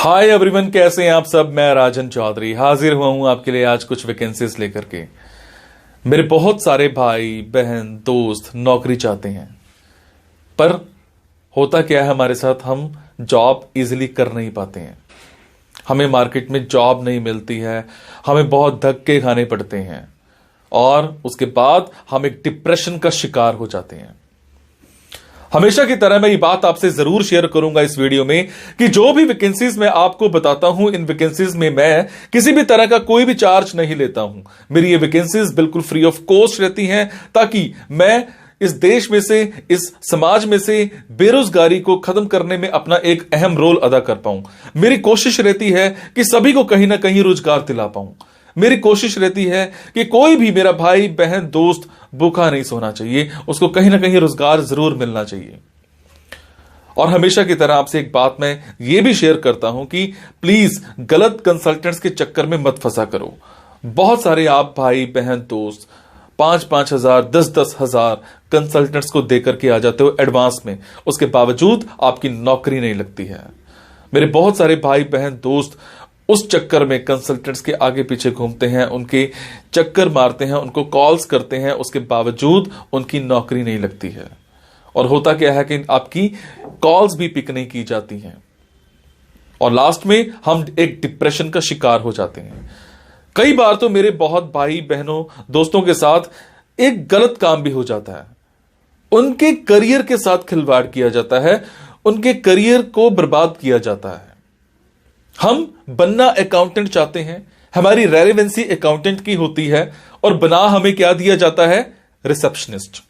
Hi everyone, कैसे हैं आप सब। मैं राजन चौधरी हाजिर हुआ हूं आपके लिए आज कुछ वैकेंसीज लेकर के। मेरे बहुत सारे भाई बहन दोस्त नौकरी चाहते हैं, पर होता क्या है हमारे साथ, हम जॉब इजीली कर नहीं पाते हैं। हमें मार्केट में जॉब नहीं मिलती है, हमें बहुत धक्के खाने पड़ते हैं और उसके बाद हम एक डिप्रेशन का शिकार हो जाते हैं। हमेशा की तरह मैं ये बात आपसे जरूर शेयर करूंगा इस वीडियो में कि जो भी वैकेंसीज मैं आपको बताता हूं, इन वैकेंसीज में मैं किसी भी तरह का कोई भी चार्ज नहीं लेता हूं। मेरी ये वैकेंसीज बिल्कुल फ्री ऑफ कॉस्ट रहती हैं, ताकि मैं इस देश में से, इस समाज में से बेरोजगारी को खत्म करने में अपना एक अहम रोल अदा कर पाऊं। मेरी कोशिश रहती है कि सभी को कहीं ना कहीं रोजगार दिला पाऊं। मेरी कोशिश रहती है कि कोई भी मेरा भाई बहन दोस्त भूखा नहीं सोना चाहिए, उसको कहीं ना कहीं रोजगार जरूर मिलना चाहिए। और हमेशा की तरह आपसे एक बात मैं ये भी शेयर करता हूं कि प्लीज गलत कंसल्टेंट्स के चक्कर में मत फंसा करो। बहुत सारे आप भाई बहन दोस्त 5-5 हजार 10-10 हजार कंसल्टेंट्स को देकर के आ जाते हो एडवांस में, उसके बावजूद आपकी नौकरी नहीं लगती है। मेरे बहुत सारे भाई बहन दोस्त उस चक्कर में कंसल्टेंट्स के आगे पीछे घूमते हैं, उनके चक्कर मारते हैं, उनको कॉल्स करते हैं, उसके बावजूद उनकी नौकरी नहीं लगती है। और होता क्या है कि आपकी कॉल्स भी पिक नहीं की जाती हैं और लास्ट में हम एक डिप्रेशन का शिकार हो जाते हैं। कई बार तो मेरे बहुत भाई बहनों दोस्तों के साथ एक गलत काम भी हो जाता है, उनके करियर के साथ खिलवाड़ किया जाता है, उनके करियर को बर्बाद किया जाता है। हम बनना अकाउंटेंट चाहते हैं, हमारी रेलेवेंसी अकाउंटेंट की होती है और बना हमें क्या दिया जाता है, रिसेप्शनिस्ट।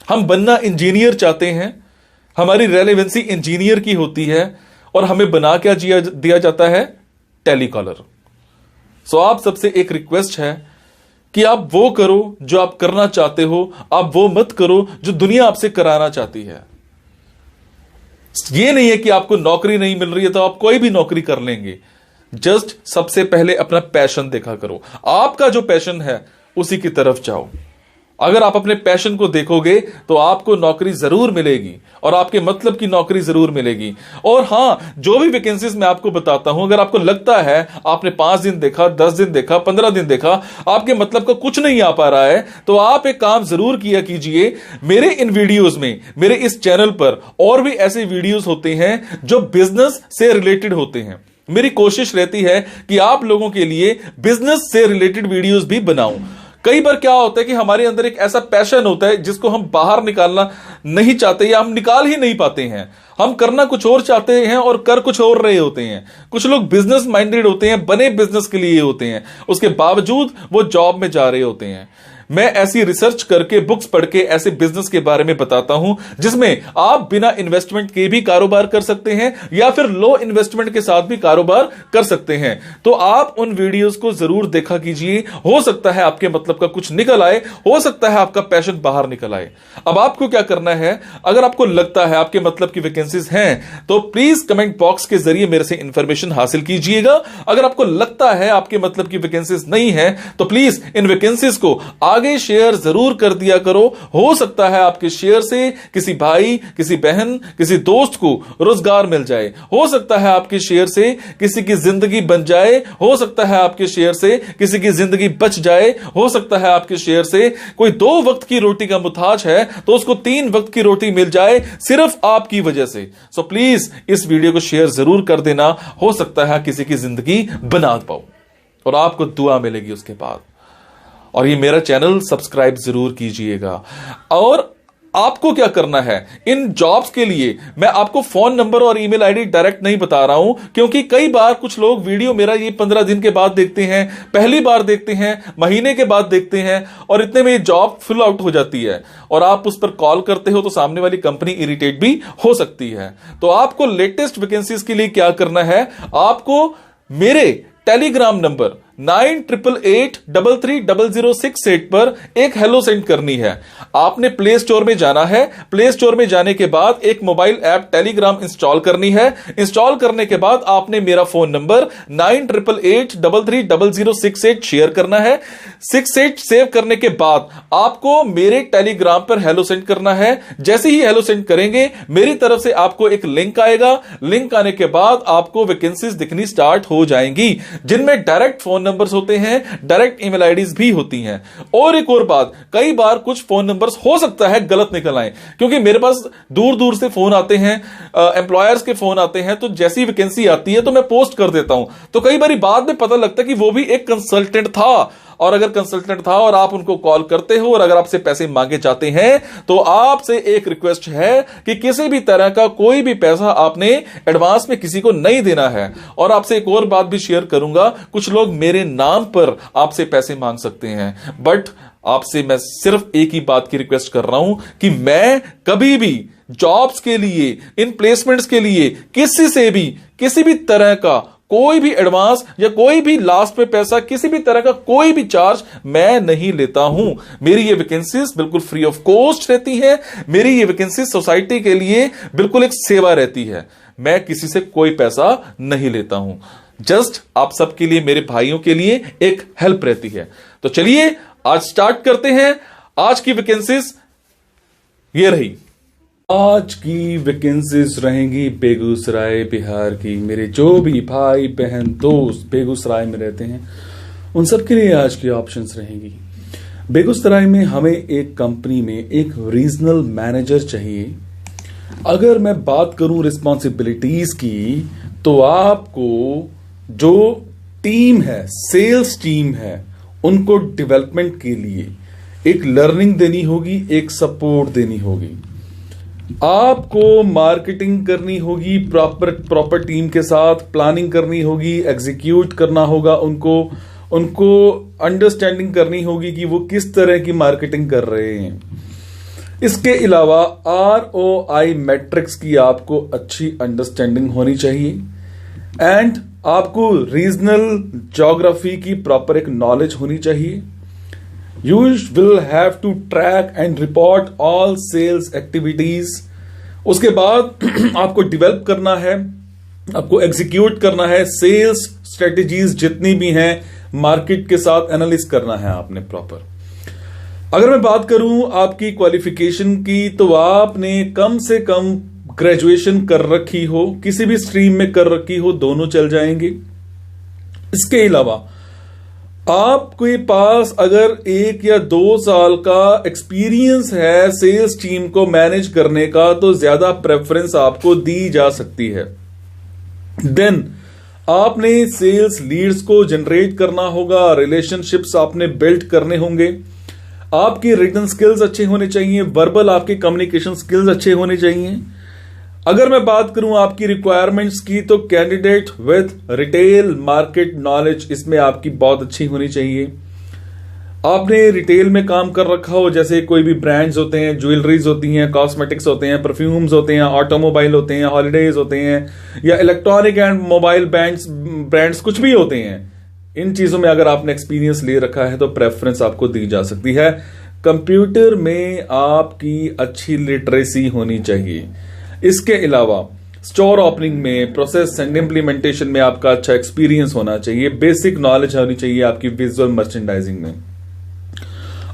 हम बनना इंजीनियर चाहते हैं, हमारी रेलेवेंसी इंजीनियर की होती है और हमें बना क्या दिया जाता है, टेलीकॉलर। सो आप सबसे एक रिक्वेस्ट है कि आप वो करो जो आप करना चाहते हो, आप वो मत करो जो दुनिया आपसे कराना चाहती है। ये नहीं है कि आपको नौकरी नहीं मिल रही है तो आप कोई भी नौकरी कर लेंगे। जस्ट सबसे पहले अपना पैशन देखा करो, आपका जो पैशन है उसी की तरफ जाओ। अगर आप अपने पैशन को देखोगे तो आपको नौकरी जरूर मिलेगी और आपके मतलब की नौकरी जरूर मिलेगी। और हां, जो भी वैकेंसीज मैं आपको बताता हूं, अगर आपको लगता है आपने 5 दिन देखा, 10 दिन देखा, 15 दिन देखा, आपके मतलब का कुछ नहीं आ पा रहा है, तो आप एक काम जरूर किया कीजिए। मेरे इन वीडियोज में, मेरे इस चैनल पर और भी ऐसे वीडियोज होते हैं जो बिजनेस से रिलेटेड होते हैं। मेरी कोशिश रहती है कि आप लोगों के लिए बिजनेस से रिलेटेड वीडियोज भी बनाऊं। कई बार क्या होता है कि हमारे अंदर एक ऐसा पैशन होता है जिसको हम बाहर निकालना नहीं चाहते या हम निकाल ही नहीं पाते हैं। हम करना कुछ और चाहते हैं और कर कुछ और रहे होते हैं। कुछ लोग बिजनेस माइंडेड होते हैं, बने बिजनेस के लिए होते हैं, उसके बावजूद वो जॉब में जा रहे होते हैं। मैं ऐसी रिसर्च करके, बुक्स पढ़ के ऐसे बिजनेस के बारे में बताता हूं जिसमें आप बिना इन्वेस्टमेंट के भी कारोबार कर सकते हैं या फिर लो इन्वेस्टमेंट के साथ भी कारोबार कर सकते हैं। तो आप उन वीडियोस को जरूर देखा कीजिए, हो सकता है आपके मतलब का कुछ निकल आए, हो सकता है आपका पैशन बाहर निकल आए। अब आपको क्या करना है, अगर आपको लगता है आपके मतलब की वैकेंसीज हैं तो प्लीज कमेंट बॉक्स के जरिए मेरे से इंफॉर्मेशन हासिल कीजिएगा। अगर आपको लगता है आपके मतलब की वैकेंसीज नहीं है तो प्लीज इन वैकेंसीज को आगे शेयर जरूर कर दिया करो। हो सकता है आपके शेयर से किसी भाई, किसी बहन, किसी दोस्त को रोजगार मिल जाए। हो सकता है आपके शेयर से किसी की जिंदगी बन जाए। हो सकता है आपके शेयर से किसी की जिंदगी बच जाए। हो सकता है आपके शेयर से कोई 2 वक्त की रोटी का मुताज है तो उसको 3 वक्त की रोटी मिल जाए, सिर्फ आपकी वजह से। सो प्लीज इस वीडियो को शेयर जरूर कर देना। हो सकता है किसी की जिंदगी बना पाओ और आपको दुआ मिलेगी उसके बाद। और ये मेरा चैनल सब्सक्राइब जरूर कीजिएगा। और आपको क्या करना है, इन जॉब्स के लिए मैं आपको फोन नंबर और ईमेल आईडी डायरेक्ट नहीं बता रहा हूं, क्योंकि कई बार कुछ लोग वीडियो मेरा ये 15 दिन के बाद देखते हैं, पहली बार देखते हैं, महीने के बाद देखते हैं और इतने में ये जॉब फिल आउट हो जाती है और आप उस पर कॉल करते हो तो सामने वाली कंपनी इरिटेट भी हो सकती है। तो आपको लेटेस्ट वैकेंसीज के लिए क्या करना है, आपको मेरे टेलीग्राम नंबर 9888330068 पर एक हेलो सेंड करनी है। आपने प्ले स्टोर में जाना है, प्ले स्टोर में जाने के बाद एक मोबाइल ऐप टेलीग्राम इंस्टॉल करनी है। इंस्टॉल करने के बाद आपने मेरा फोन नंबर 9888330068 शेयर करना है। 68 सेव करने के बाद आपको मेरे टेलीग्राम पर हेलो सेंड करना है। जैसे ही हेलो सेंड करेंगे मेरी तरफ से आपको एक लिंक आएगा। लिंक आने के बाद आपको वैकेंसीज दिखनी स्टार्ट हो जाएंगी, जिनमें डायरेक्ट फोन नंबर्स होते हैं, डायरेक्ट ईमेल आईडीज भी होती हैं। और एक और बात, कई बार कुछ फोन नंबर्स हो सकता है गलत निकल आए, क्योंकि मेरे पास दूर दूर से फोन आते हैं, एम्प्लॉयर्स के फोन आते हैं, तो जैसी वैकेंसी आती है तो मैं पोस्ट कर देता हूं। तो कई बार बाद में पता लगता है कि वो भी एक कंसल्टेंट था, और अगर कंसल्टेंट था और आप उनको कॉल करते हो और अगर आपसे पैसे मांगे जाते हैं तो आपसे एक रिक्वेस्ट है कि किसी भी तरह का कोई भी पैसा आपने एडवांस में किसी को नहीं देना है। और आपसे एक और बात भी शेयर करूंगा, कुछ लोग मेरे नाम पर आपसे पैसे मांग सकते हैं, बट आपसे मैं सिर्फ एक ही बात की रिक्वेस्ट कर रहा हूं कि मैं कभी भी जॉब्स के लिए, इन प्लेसमेंट्स के लिए किसी से भी किसी भी तरह का कोई भी एडवांस या कोई भी लास्ट में पैसा, किसी भी तरह का कोई भी चार्ज मैं नहीं लेता हूं। मेरी ये वैकेंसीज बिल्कुल फ्री ऑफ कॉस्ट रहती है। मेरी ये वैकेंसीज सोसाइटी के लिए बिल्कुल एक सेवा रहती है। मैं किसी से कोई पैसा नहीं लेता हूं, जस्ट आप सबके लिए, मेरे भाइयों के लिए एक हेल्प रहती है। तो चलिए आज स्टार्ट करते हैं। आज की वैकेंसीज ये रही। आज की वैकेंसीज रहेंगी बेगूसराय बिहार की। मेरे जो भी भाई बहन दोस्त बेगूसराय में रहते हैं उन सब के लिए आज की ऑप्शंस रहेंगी। बेगूसराय में हमें एक कंपनी में एक रीजनल मैनेजर चाहिए। अगर मैं बात करूं रिस्पॉन्सिबिलिटीज की, तो आपको जो टीम है, सेल्स टीम है, उनको डेवलपमेंट के लिए एक लर्निंग देनी होगी, एक सपोर्ट देनी होगी। आपको मार्केटिंग करनी होगी, प्रॉपर टीम के साथ प्लानिंग करनी होगी, एग्जीक्यूट करना होगा, उनको अंडरस्टैंडिंग करनी होगी कि वो किस तरह की मार्केटिंग कर रहे हैं। इसके अलावा ROI मैट्रिक्स की आपको अच्छी अंडरस्टैंडिंग होनी चाहिए, एंड आपको रीजनल ज्योग्राफी की प्रॉपर एक नॉलेज होनी चाहिए। You will have to track and report all sales activities. उसके बाद आपको डेवलप करना है, आपको एग्जीक्यूट करना है, सेल्स स्ट्रेटेजीज जितनी भी हैं मार्केट के साथ एनालिसिस करना है आपने प्रॉपर। अगर मैं बात करूं आपकी क्वालिफिकेशन की, तो आपने कम से कम ग्रेजुएशन कर रखी हो, किसी भी स्ट्रीम में कर रखी हो, दोनों चल जाएंगे। इसके अलावा आपके पास अगर 1 या 2 साल का एक्सपीरियंस है सेल्स टीम को मैनेज करने का, तो ज्यादा प्रेफरेंस आपको दी जा सकती है। देन आपने सेल्स लीड्स को जनरेट करना होगा, रिलेशनशिप्स आपने बिल्ड करने होंगे, आपकी रिटन स्किल्स अच्छे होने चाहिए, वर्बल आपके कम्युनिकेशन स्किल्स अच्छे होने चाहिए। अगर मैं बात करूं आपकी रिक्वायरमेंट्स की, तो candidate with retail market knowledge इसमें आपकी बहुत अच्छी होनी चाहिए। आपने रिटेल में काम कर रखा हो, जैसे कोई भी ब्रांड्स होते हैं, ज्वेलरीज होती हैं, कॉस्मेटिक्स होते हैं, परफ्यूम्स होते हैं, ऑटोमोबाइल होते हैं, हॉलीडेज होते हैं, या इलेक्ट्रॉनिक एंड मोबाइल ब्रांड्स कुछ भी होते हैं। इन चीजों में अगर आपने एक्सपीरियंस ले रखा है तो प्रेफरेंस आपको दी जा सकती है। कंप्यूटर में आपकी अच्छी लिटरेसी होनी चाहिए। इसके अलावा स्टोर ओपनिंग में, प्रोसेस एंड इंप्लीमेंटेशन में आपका अच्छा एक्सपीरियंस होना चाहिए, बेसिक नॉलेज होनी चाहिए आपकी विजुअल मर्चेंडाइजिंग में।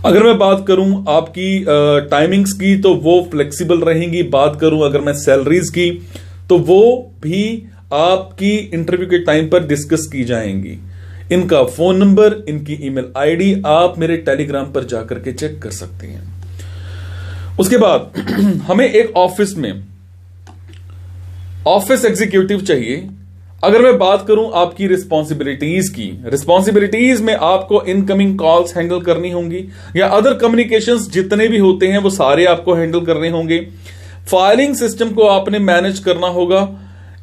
अगर मैं बात करूं आपकी टाइमिंग्स की, तो वो फ्लेक्सिबल रहेंगी। बात करूं अगर मैं सैलरीज की, तो वो भी आपकी इंटरव्यू के टाइम पर डिस्कस की जाएंगी। इनका फोन नंबर, इनकी ईमेल आईडी आप मेरे टेलीग्राम पर जाकर के चेक कर सकते हैं। उसके बाद हमें एक ऑफिस एग्जीक्यूटिव चाहिए। अगर मैं बात करूं आपकी रिस्पॉन्सिबिलिटीज की, रिस्पॉन्सिबिलिटीज में आपको इनकमिंग कॉल्स हैंडल करनी होंगी, या अदर कम्युनिकेशंस जितने भी होते हैं वो सारे आपको हैंडल करने होंगे। फाइलिंग सिस्टम को आपने मैनेज करना होगा,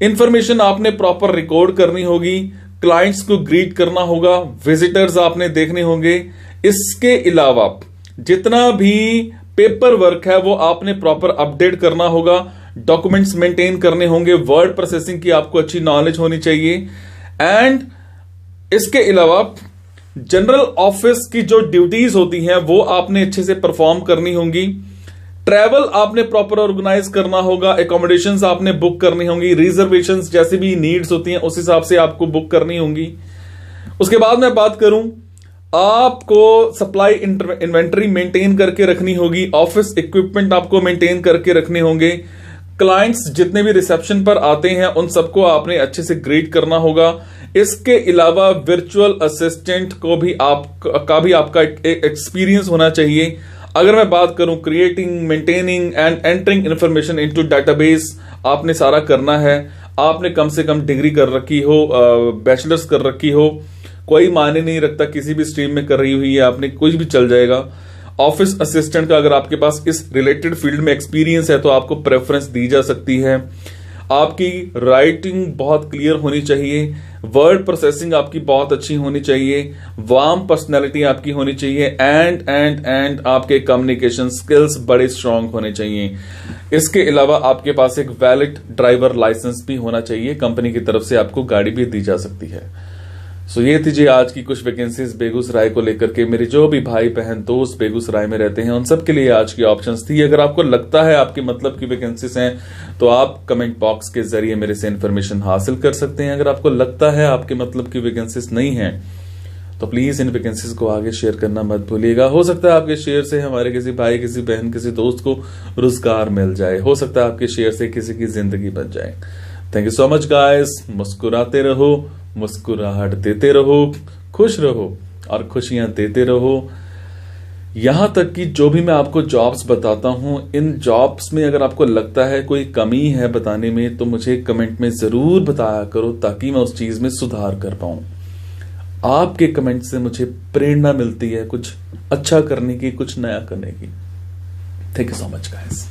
इंफॉर्मेशन आपने प्रॉपर रिकॉर्ड करनी होगी, क्लाइंट्स को ग्रीट करना होगा, विजिटर्स आपने देखने होंगे। इसके अलावा जितना भी पेपर वर्क है वो आपने प्रॉपर अपडेट करना होगा, डॉक्यूमेंट्स मेंटेन करने होंगे, वर्ड प्रोसेसिंग की आपको अच्छी नॉलेज होनी चाहिए। एंड इसके अलावा जनरल ऑफिस की जो ड्यूटीज होती हैं वो आपने अच्छे से परफॉर्म करनी होंगी। ट्रैवल आपने प्रॉपर ऑर्गेनाइज करना होगा, एकोमोडेशंस आपने बुक करनी होंगी, रिजर्वेशंस जैसी भी नीड्स होती हैं उस हिसाब से आपको बुक करनी होंगी। उसके बाद मैं बात करूं, आपको सप्लाई इन्वेंटरी मेंटेन करके रखनी होगी, ऑफिस इक्विपमेंट आपको मेंटेन करके रखने होंगे, क्लाइंट्स जितने भी रिसेप्शन पर आते हैं उन सबको आपने अच्छे से ग्रीट करना होगा। इसके अलावा वर्चुअल असिस्टेंट को भी आपका एक एक्सपीरियंस होना चाहिए। अगर मैं बात करूं creating, maintaining and entering information into database आपने सारा करना है। आपने कम से कम डिग्री कर रखी हो, बैचलर्स कर रखी हो, कोई मायने नहीं रखता किसी भी स्ट्रीम में कर रही हुई है आपने, कुछ भी चल जाएगा। ऑफिस असिस्टेंट का अगर आपके पास इस रिलेटेड फील्ड में एक्सपीरियंस है तो आपको प्रेफरेंस दी जा सकती है। आपकी राइटिंग बहुत क्लियर होनी चाहिए, वर्ड प्रोसेसिंग आपकी बहुत अच्छी होनी चाहिए, वार्म पर्सनैलिटी आपकी होनी चाहिए, एंड आपके कम्युनिकेशन स्किल्स बड़े स्ट्रांग होने चाहिए। इसके अलावा आपके पास एक वैलिड ड्राइवर लाइसेंस भी होना चाहिए, कंपनी की तरफ से आपको गाड़ी भी दी जा सकती है। सो ये थी जी आज की कुछ वैकेंसीज बेगूसराय को लेकर के। मेरे जो भी भाई बहन दोस्त बेगूसराय में रहते हैं उन सब के लिए आज की ऑप्शंस थी। अगर आपको लगता है आपके मतलब की वैकेंसीज हैं तो आप कमेंट बॉक्स के जरिए मेरे से इन्फॉर्मेशन हासिल कर सकते हैं। अगर आपको लगता है आपके मतलब की वैकेंसीज नहीं है तो प्लीज इन वैकेंसीज को आगे शेयर करना मत भूलिएगा। हो सकता है आपके शेयर से हमारे किसी भाई, किसी बहन, किसी दोस्त को रोजगार मिल जाए, हो सकता है आपके शेयर से किसी की जिंदगी बच जाए। Thank you so much guys. मुस्कुराते रहो, मुस्कुराहट देते रहो, खुश रहो और खुशियां देते रहो। यहां तक कि जो भी मैं आपको जॉब्स बताता हूं, इन जॉब्स में अगर आपको लगता है कोई कमी है बताने में तो मुझे कमेंट में जरूर बताया करो ताकि मैं उस चीज में सुधार कर पाऊं। आपके कमेंट से मुझे प्रेरणा मिलती है कुछ अच्छा करने की, कुछ नया करने की। Thank you so much guys.